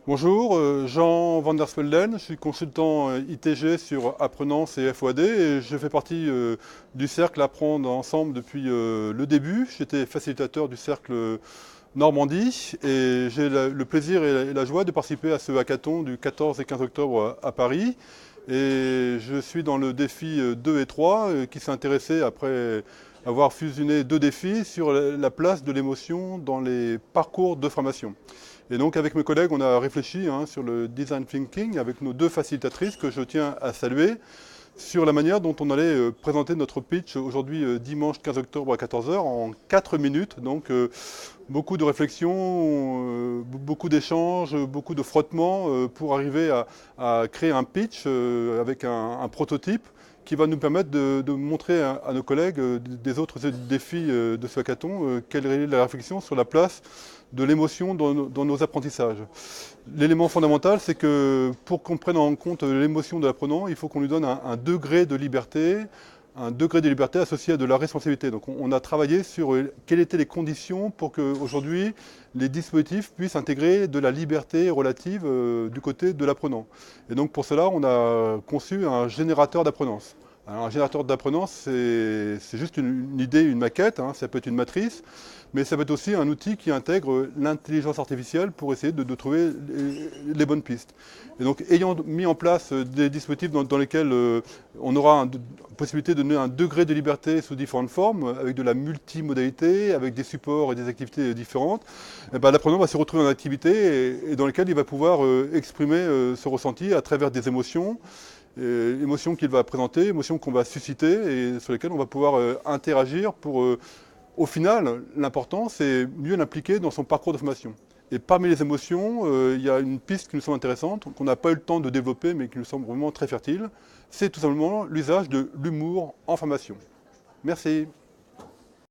Bonjour, Jean van der Spelden, je suis consultant ITG sur Apprenance et FOAD et je fais partie du cercle Apprendre Ensemble depuis le début. J'étais facilitateur du cercle Normandie et j'ai le plaisir et la joie de participer à ce hackathon du 14 et 15 octobre à Paris. Et je suis dans le défi 2 et 3 qui s'est intéressé après avoir fusionné deux défis sur la place de l'émotion dans les parcours de formation. Et donc avec mes collègues, on a réfléchi sur le design thinking avec nos deux facilitatrices que je tiens à saluer sur la manière dont on allait présenter notre pitch aujourd'hui dimanche 15 octobre à 14 heures en 4 minutes. Donc beaucoup de réflexions, beaucoup d'échanges, beaucoup de frottements pour arriver à créer un pitch avec un prototype qui va nous permettre de montrer à nos collègues des autres défis de ce hackathon quelle est la réflexion sur la place de l'émotion dans nos apprentissages. L'élément fondamental, c'est que pour qu'on prenne en compte l'émotion de l'apprenant, il faut qu'on lui donne un degré de liberté, associé à de la responsabilité. Donc on a travaillé sur quelles étaient les conditions pour qu'aujourd'hui les dispositifs puissent intégrer de la liberté relative du côté de l'apprenant. Et donc pour cela, on a conçu un générateur d'apprenance. Alors, un générateur d'apprenance, c'est juste une idée, une maquette, ça peut être une matrice, mais ça peut être aussi un outil qui intègre l'intelligence artificielle pour essayer de trouver les bonnes pistes. Et donc, ayant mis en place des dispositifs dans lesquels on aura une possibilité de donner un degré de liberté sous différentes formes, avec de la multimodalité, avec des supports et des activités différentes, et ben, l'apprenant va se retrouver en activité et dans lesquelles il va pouvoir exprimer ce ressenti à travers des émotions, émotions qu'il va présenter, émotions qu'on va susciter et sur lesquelles on va pouvoir interagir pour, au final, l'important c'est mieux l'impliquer dans son parcours de formation. Et parmi les émotions, il y a une piste qui nous semble intéressante, qu'on n'a pas eu le temps de développer mais qui nous semble vraiment très fertile, c'est tout simplement l'usage de l'humour en formation. Merci.